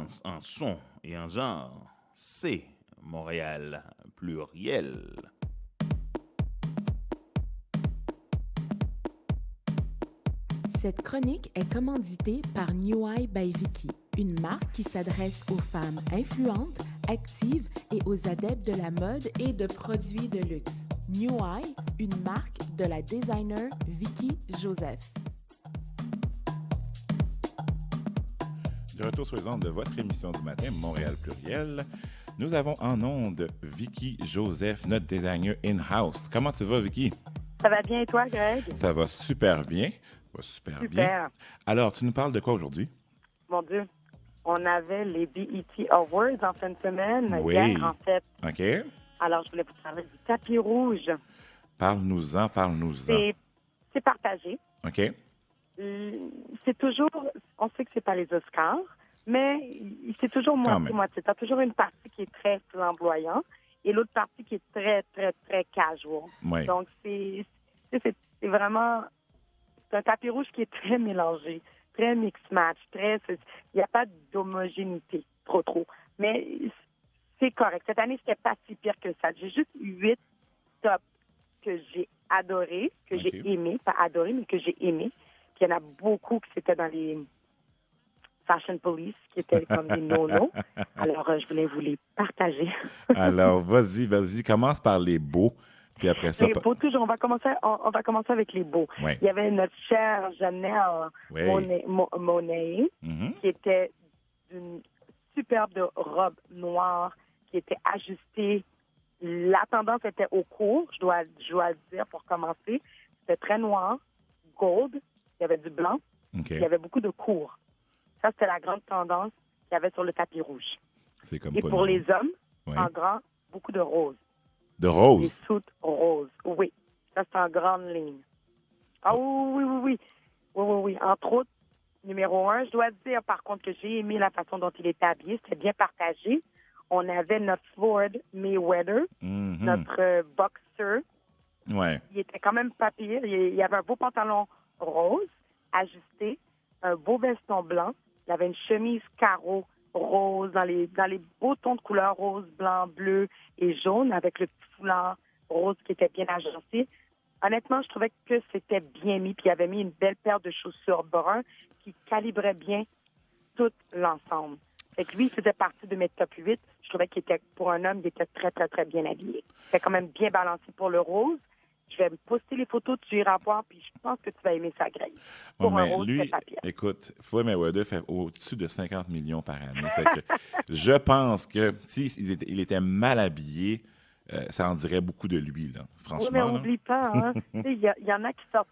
tendance en son et en genre, c'est Montréal pluriel. Cette chronique est commanditée par New Eye by Vicky, une marque qui s'adresse aux femmes influentes, actives et aux adeptes de la mode et de produits de luxe. New Eye, une marque de la designer Vicky Joseph. De retour sur les ondes de votre émission du matin, Montréal pluriel, nous avons en ondes Vicky Joseph, notre designer in-house. Comment tu vas, Vicky? Ça va bien et toi, Greg? Ça va super bien. Super bien. Alors, tu nous parles de quoi aujourd'hui? Mon Dieu, on avait les BET Awards en fin de semaine. Oui. Hier, en fait. OK. Alors, je voulais vous parler du tapis rouge. Parle-nous-en. C'est partagé. OK. C'est toujours, on sait que c'est pas les Oscars, mais c'est toujours moitié-moitié. Tu as toujours une partie qui est très flamboyante et l'autre partie qui est très, très, très casual. Oui. Donc, c'est vraiment... C'est un tapis rouge qui est très mélangé, très mix-match, il n'y a pas d'homogénéité, trop. Mais c'est correct. Cette année, c'était pas si pire que ça. J'ai juste 8 tops que j'ai adorés, j'ai aimés, pas adorés, mais que j'ai aimés. Puis il y en a beaucoup qui étaient dans les Fashion Police, qui étaient comme des no-no. Alors, je voulais vous les partager. Alors, vas-y, commence par les beaux. Puis après ça, les beaux, toujours, on va commencer avec les beaux. Oui. Il y avait notre chère Janelle Monáe, qui était d'une superbe robe noire qui était ajustée. La tendance était au court, je dois le dire pour commencer. C'était très noir, gold, il y avait du blanc, il y avait beaucoup de court. Ça, c'était la grande tendance qu'il y avait sur le tapis rouge. C'est comme et pour les hommes, en grand, beaucoup de rose. De rose? Des soutes roses, oui. Ça, c'est en grande ligne. Ah oui. Entre autres, numéro 1, je dois dire, par contre, que j'ai aimé la façon dont il était habillé. C'était bien partagé. On avait notre Floyd Mayweather, notre boxeur. Ouais. Il était quand même pas pire. Il y avait un beau pantalon rose, ajusté, un beau veston blanc. Il avait une chemise carreau rose, dans les beaux tons de couleur rose, blanc, bleu et jaune, avec le petit foulard rose qui était bien agencé. Honnêtement, je trouvais que c'était bien mis, puis il avait mis une belle paire de chaussures bruns qui calibraient bien tout l'ensemble. Fait que lui, il faisait partie de mes top 8. Je trouvais qu'il était, pour un homme, il était très, très, très bien habillé. C'était quand même bien balancé pour le rose. Je vais me poster les photos, tu iras voir, puis je pense que tu vas aimer ça, Greg. Pour un rose, lui, c'est pas pire. Écoute, Floyd Mayweather fait au-dessus de 50 millions par année. Fait que je pense que s'il était mal habillé, ça en dirait beaucoup de lui, là. Franchement. Oui, mais oublie pas, hein. Il y en a qui sortent.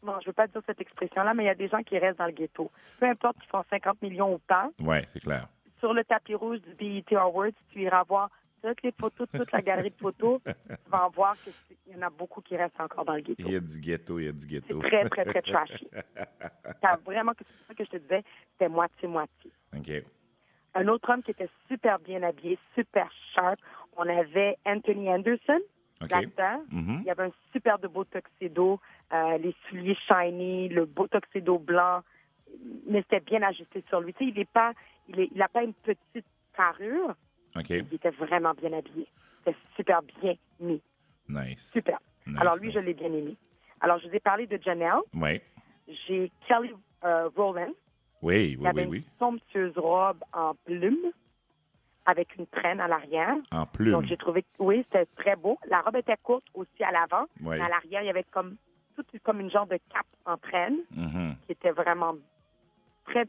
Bon, je veux pas dire cette expression-là, mais il y a des gens qui restent dans le ghetto. Peu importe qu'ils font 50 millions ou pas. Oui, c'est clair. Sur le tapis rouge du BET Awards, tu iras voir toutes les photos, toute la galerie de photos. Tu vas en voir qu'il y en a beaucoup qui restent encore dans le ghetto. Il y a du ghetto. C'est très, très, très trashy. T'as vraiment, c'est ça que je te disais, c'était moitié-moitié. OK. Un autre homme qui était super bien habillé, super sharp, on avait Anthony Anderson, l'acteur. Mm-hmm. Il y avait un super de beau tuxedo, les souliers shiny, le beau tuxedo blanc, mais c'était bien ajusté sur lui. Tu sais, il n'a pas une petite carrure. Okay. Il était vraiment bien habillé. C'était super bien mis. Nice. Super. Nice, Alors, lui, je l'ai bien aimé. Alors, je vous ai parlé de Janelle. Oui. J'ai Kelly Rowland. Oui. Il avait une somptueuse robe en plume avec une traîne à l'arrière. En plume. Donc, j'ai trouvé que, oui, c'était très beau. La robe était courte aussi à l'avant. Oui. Mais à l'arrière, il y avait comme une genre de cape en traîne qui était vraiment très...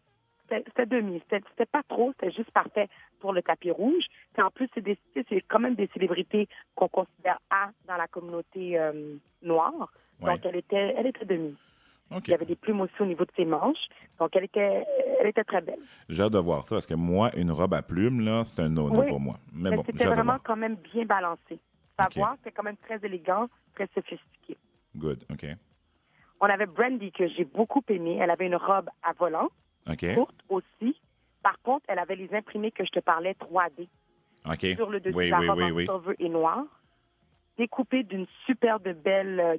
C'était demi. C'était pas trop. C'était juste parfait pour le tapis rouge. Puis en plus, c'est quand même des célébrités qu'on considère dans la communauté noire. Ouais. Donc, elle était demi. Okay. Il y avait des plumes aussi au niveau de ses manches. Donc, elle était très belle. J'ai hâte de voir ça, parce que moi, une robe à plumes, là, c'est un no-no pour moi. Mais bon, c'était vraiment quand même bien balancé. Savoir, c'était quand même très élégant, très sophistiqué. Good, OK. On avait Brandy, que j'ai beaucoup aimé. Elle avait une robe à volant, courte aussi. Par contre, elle avait les imprimés que je te parlais 3D. OK. Sur le dessus de la robe en silver et noir. Découpée d'une superbe belle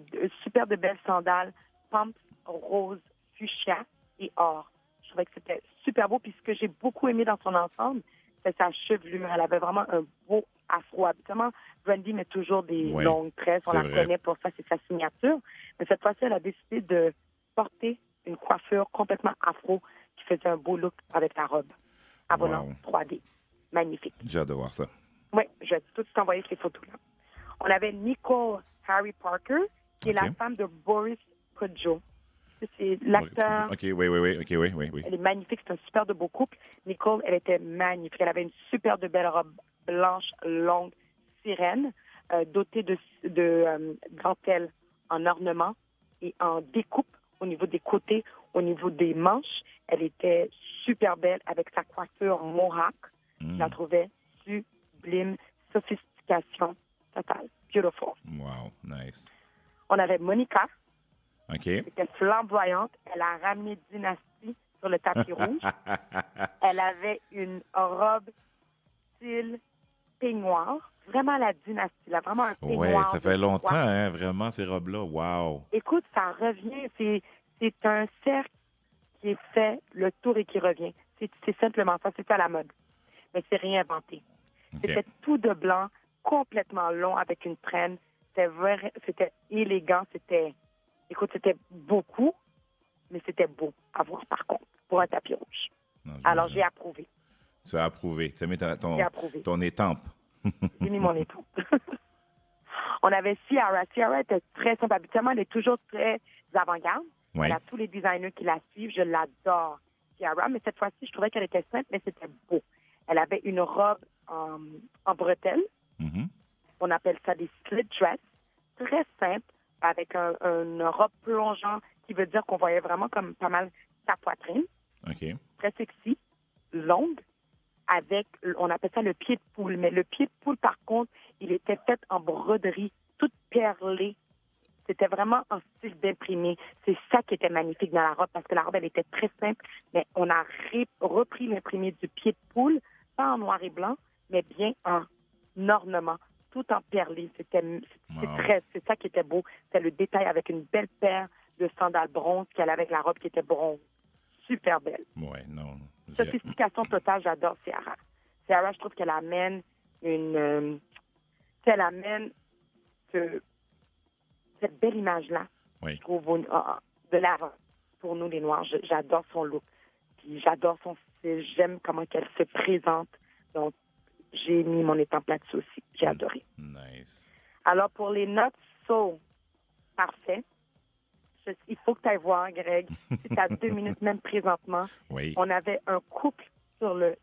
sandale, pumps rose, fuchsia et or. Je trouvais que c'était super beau. Puis ce que j'ai beaucoup aimé dans son ensemble, c'est sa chevelure. Elle avait vraiment un beau afro. Habituellement, Brandy met toujours des longues tresses. On la connaît pour ça, c'est sa signature. Mais cette fois-ci, elle a décidé de porter une coiffure complètement afro qui faisait un beau look avec la robe à volant 3D. Magnifique. J'ai hâte de voir ça. Oui, je vais tout t'envoyer ces photos-là. On avait Nicole Harry Parker, qui est la femme de Boris Kodjoe. C'est l'acteur. OK, oui. Elle est magnifique, c'est un super de beau couple. Nicole, elle était magnifique. Elle avait une super de belle robe blanche, longue, sirène, dotée de dentelles en ornement et en découpe au niveau des côtés, au niveau des manches. Elle était super belle avec sa coiffure mohawk. Je la trouvais sublime, sophistication totale. Beautiful. Wow, nice. On avait Monica. OK. Elle était flamboyante. Elle a ramené Dynasty sur le tapis rouge. Elle avait une robe style peignoir. Vraiment la Dynastie, là. Vraiment un peignoir. Oui, ça fait longtemps, hein, vraiment, ces robes-là. Wow. Écoute, ça revient. C'est un cercle qui est fait, le tour et qui revient. C'est simplement ça. C'est à la mode. Mais c'est réinventé. Okay. C'était tout de blanc, complètement long, avec une traîne. C'était élégant. C'était beaucoup, mais c'était beau à voir, par contre, pour un tapis rouge. Non, alors, j'ai approuvé. Tu as approuvé. Tu as mis ton étampe. J'ai mis mon étampe. On avait Ciara. Ciara était très simple. Habituellement, elle est toujours très avant-garde. Oui. Elle a tous les designers qui la suivent. Je l'adore, Ciara. Mais cette fois-ci, je trouvais qu'elle était simple, mais c'était beau. Elle avait une robe en bretelles. Mm-hmm. On appelle ça des slit dress. Très simple, avec une robe plongeante qui veut dire qu'on voyait vraiment comme pas mal sa poitrine. OK. Très sexy, longue, avec, on appelle ça le pied de poule. Mais le pied de poule, par contre, il était fait en broderie, toute perlée. C'était vraiment un style d'imprimé. C'est ça qui était magnifique dans la robe, parce que la robe, elle était très simple, mais on a repris l'imprimé du pied de poule, pas en noir et blanc, mais bien en ornement, tout en perlé. C'est ça qui était beau. C'était le détail avec une belle paire de sandales bronze qu'elle avait avec la robe qui était bronze. Super belle. Ouais, non. Sophistication totale, j'adore Ciara. Ciara, je trouve qu'elle amène elle amène cette belle image-là, oui. Je trouve, de l'avant pour nous, les Noirs. J'adore son look. Puis j'adore son style. J'aime comment elle se présente. Donc, j'ai mis mon étampe là-dessus aussi. J'ai adoré. Nice. Alors, pour les notes, parfait. Il faut que tu ailles voir, Greg. C'est à 2 minutes même présentement. Oui. On avait un couple sur le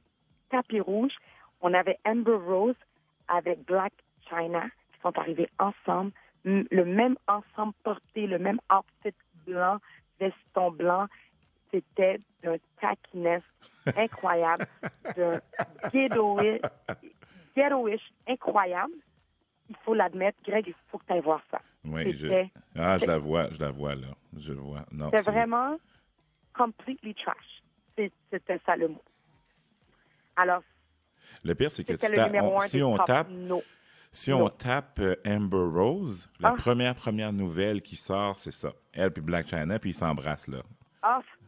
tapis rouge. On avait Amber Rose avec Black China qui sont arrivés ensemble. Le même ensemble porté, le même outfit blanc, veston blanc. C'était d'un tackiness incroyable, d'un ghetto-ish incroyable. Il faut l'admettre. Greg, il faut que tu ailles voir ça. Oui, je la vois là. Je le vois. Non, c'est vraiment completely trash. C'était ça le mot. Alors, le pire, c'est que si on tape Amber Rose, la première nouvelle qui sort, c'est ça. Elle puis Black China, puis ils s'embrassent là.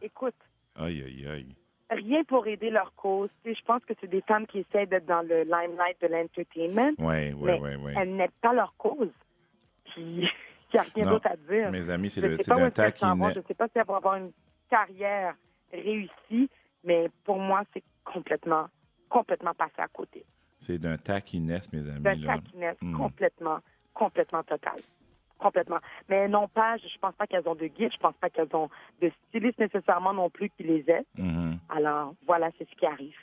Écoute. Aïe. Rien pour aider leur cause. Je pense que c'est des femmes qui essaient d'être dans le limelight de l'entertainment. Oui. Elles n'aident pas leur cause. Puis, il n'y a rien d'autre à dire. Mes amis, c'est d'un taquinet. Je ne sais pas si elles vont avoir une carrière réussie, mais pour moi, c'est complètement passé à côté. C'est d'un taquinesse, mes amis. D'un taquinesse complètement total. Complètement. Mais non pas, je pense pas qu'elles ont de guide, je pense pas qu'elles ont de styliste nécessairement non plus qui les aident. Mm-hmm. Alors, voilà, c'est ce qui arrive.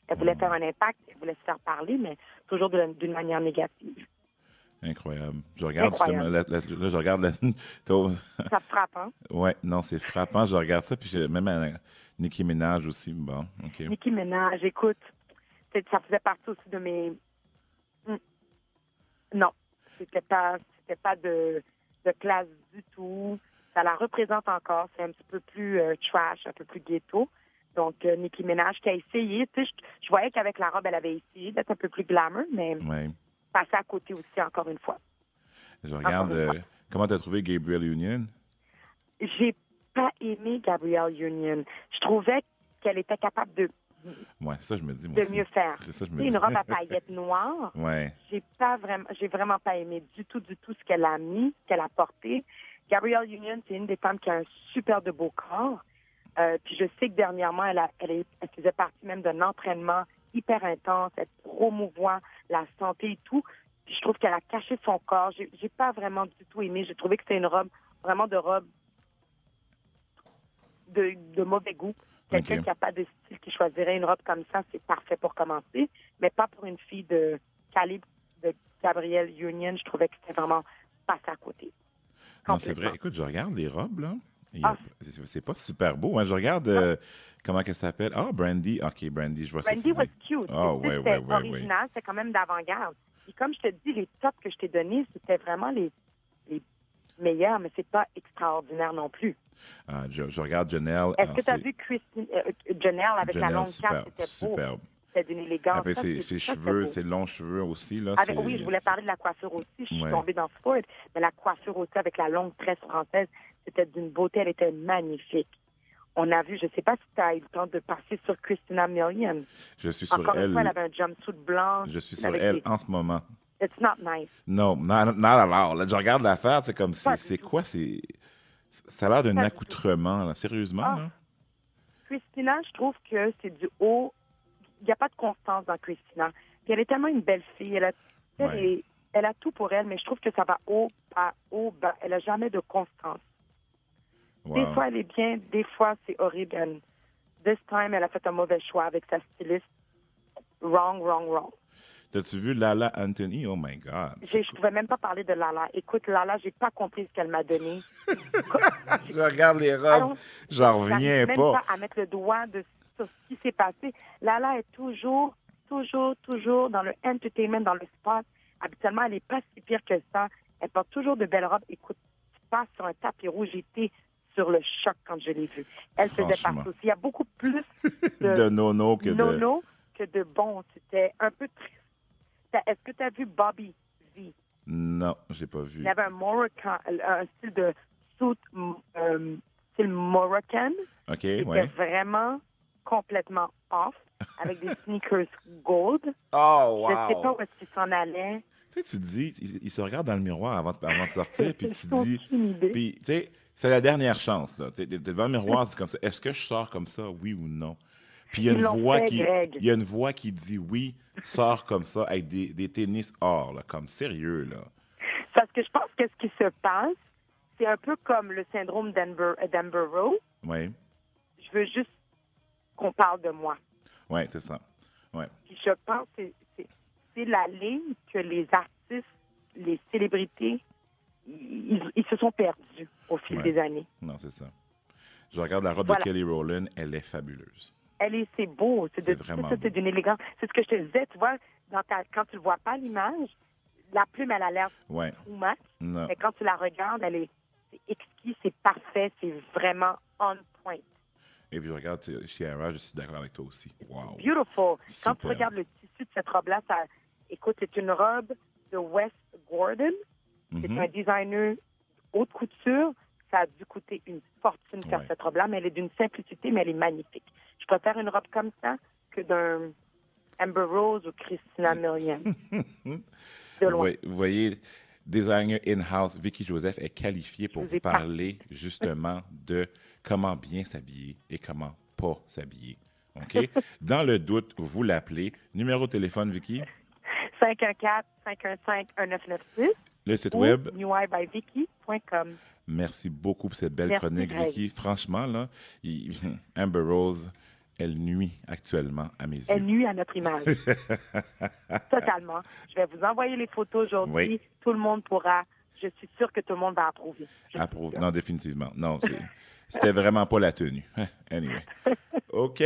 Elles voulaient faire un impact, elles voulaient se faire parler, mais toujours d'une manière négative. Incroyable. Je regarde je regarde la... Ça frappe, hein? Oui, non, c'est frappant. Je regarde ça, puis même Nicki Minaj aussi. Bon, OK. Nicki Minaj, écoute, ça faisait partie aussi de mes... Non, c'était pas de classe du tout. Ça la représente encore. C'est un petit peu plus trash, un peu plus ghetto. Donc, Nicki Minaj qui a essayé. Tu sais, je voyais qu'avec la robe, elle avait essayé d'être un peu plus glamour, mais passé à côté aussi, encore une fois. Je regarde. Comment tu as trouvé Gabrielle Union? J'ai pas aimé Gabrielle Union. Je trouvais qu'elle était capable de Ouais, c'est ça, je me dis, moi aussi. mieux faire. C'est ça, je me C'est dis. une robe à paillettes noires. Ouais. J'ai vraiment pas aimé du tout ce qu'elle a mis, ce qu'elle a porté. Gabrielle Union, c'est une des femmes qui a un super de beau corps. Puis je sais que dernièrement, elle faisait partie même d'un entraînement hyper intense. Elle promouvoit la santé et tout. Puis je trouve qu'elle a caché son corps. J'ai pas vraiment du tout aimé. J'ai trouvé que c'était une robe, vraiment de robe de mauvais goût. Quelqu'un OK. qui n'a pas de style, qui choisirait une robe comme ça, c'est parfait pour commencer. Mais pas pour une fille de calibre de Gabrielle Union. Je trouvais que c'était vraiment passé à côté. Non, c'est vrai. Complètement. Écoute, je regarde les robes, là. Ah. C'est pas super beau. Hein. Je regarde, comment elle s'appelle? Ah, Brandy. OK, Brandy, je vois ça. Brandy was cute. Ah, Tu sais, ouais, c'était ouais, ouais, original, c'est quand même d'avant-garde. Et comme je te dis, les tops que je t'ai donnés, c'était vraiment les meilleurs, mais c'est pas extraordinaire non plus. Ah, je regarde Janelle. Est-ce que tu as vu Janelle avec la Janelle, longue super, cape? C'était beau. superbe. C'était d'une élégance. Après, Ça, ses ça, cheveux, c'était ses beau. longs cheveux aussi, là. Oui, je voulais parler de la coiffure aussi. Je suis Ouais. tombée dans ce point. Mais la coiffure aussi avec la longue tresse française, c'était d'une beauté. Elle était magnifique. On a vu, je ne sais pas si tu as eu le temps de passer sur Christina Milian. Je suis sur Encore une elle. fois, elle avait un jumpsuit blanc. Je suis sur avec elle des- en ce moment. It's not nice. Non, not at all. Là, je regarde l'affaire, c'est comme, Pas du c'est tout. quoi? Ça a l'air d'un Pas du accoutrement, là. Sérieusement, Ah. là? Christina, je trouve que c'est du haut. Il n'y a pas de constance dans Christina. Puis elle est tellement une belle fille. Ouais. Elle a tout pour elle, mais je trouve que ça va haut, bas. Elle n'a jamais de constance. Wow. Des fois, elle est bien. Des fois, c'est horrible. And this time, elle a fait un mauvais choix avec sa styliste. Wrong. T'as-tu vu Lala Anthony? Oh my God. Je ne pouvais même pas parler de Lala. Écoute, Lala, j'ai pas compris ce qu'elle m'a donné. Je regarde les robes, Alors, j'en reviens j'arrive même pas. à mettre le doigt sur ce qui s'est passé. Lala est toujours dans le entertainment, dans le sport. Habituellement, elle n'est pas si pire que ça. Elle porte toujours de belles robes. Écoute, tu passes sur un tapis rouge. J'étais sur le choc quand je l'ai vue. Elle faisait Franchement. partie aussi. Il y a beaucoup plus De nono que de... nono que de bon. C'était un peu triste. Est-ce que tu as vu Bobby V? Non, j'ai pas vu. Il avait un style de suit style Moroccan. OK, C'était ouais. vraiment complètement off, avec des sneakers gold. Oh, Je wow! sais pas où est-ce qu'il s'en allait. Tu sais, tu te dis, il se regarde dans le miroir avant de sortir, puis tu te dis... Aucune idée. Puis, tu sais, c'est la dernière chance, là. Tu sais, t'es devant le miroir, c'est comme ça. Est-ce que je sors comme ça, oui ou non? Puis il y a Ils l'ont fait, Greg. il y a une voix qui dit oui, sors comme ça, avec des tennis or, là, comme sérieux, là. Parce que je pense que ce qui se passe, c'est un peu comme le syndrome d'Amber Rose. Oui, Je veux juste qu'on parle de moi. oui, c'est ça. Ouais. Puis je pense que c'est la ligne que les artistes, les célébrités, ils se sont perdus au fil Ouais. des années. Non, c'est ça. Je regarde la robe Voilà. de Kelly Rowland, elle est fabuleuse. C'est beau. C'est vraiment C'est d'une élégance. C'est ce que je te disais, tu vois, quand tu ne vois pas l'image, la plume, elle a l'air Ouais. too much. Non. Mais quand tu la regardes, c'est exquis, c'est parfait, c'est vraiment on point. Et puis je regarde Ciara, je suis d'accord avec toi aussi. Wow. Beautiful. Quand tu Super. regardes le tissu de cette robe-là, écoute, c'est une robe de Wes Gordon. C'est Mhm. un designer haute couture. Ça a dû coûter une fortune faire Ouais. cette robe-là, mais elle est d'une simplicité, mais elle est magnifique. Je préfère une robe comme ça que d'un Amber Rose ou Christina Milian. De loin. Vous voyez, designer in-house, Vicky Joseph est qualifiée pour Je vous vous ai parler justement de comment bien s'habiller et comment pas s'habiller. OK? Dans le doute, vous l'appelez. Numéro de téléphone, Vicky? 514-515-1996 Le site ou web. neweybyvicky.com. Merci beaucoup pour cette belle Merci, chronique, Greg. Vicky. Franchement, là, Amber Rose, elle nuit actuellement à mes Elle yeux. nuit à notre image. Totalement. Je vais vous envoyer les photos aujourd'hui. Oui. Tout le monde pourra. Je suis sûre que tout le monde va approuver. Je suis Approuve. sûre. Non, définitivement. Non, c'était vraiment pas la tenue. Anyway. OK.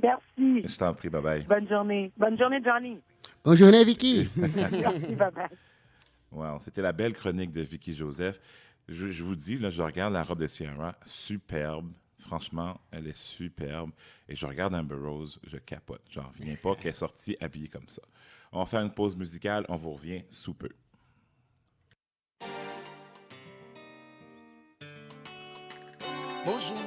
Merci. Je t'en prie, bye-bye. Bonne journée. Bonne journée, Johnny. Bonne journée, Vicky. Merci, bye-bye. Wow, c'était la belle chronique de Vicky Joseph. Je vous dis, là, je regarde la robe de Ciara, superbe. Franchement, elle est superbe. Et je regarde Amber Rose, je capote. J'en reviens pas qu'elle est sortie habillée comme ça. On va faire une pause musicale, on vous revient sous peu. Bonjour,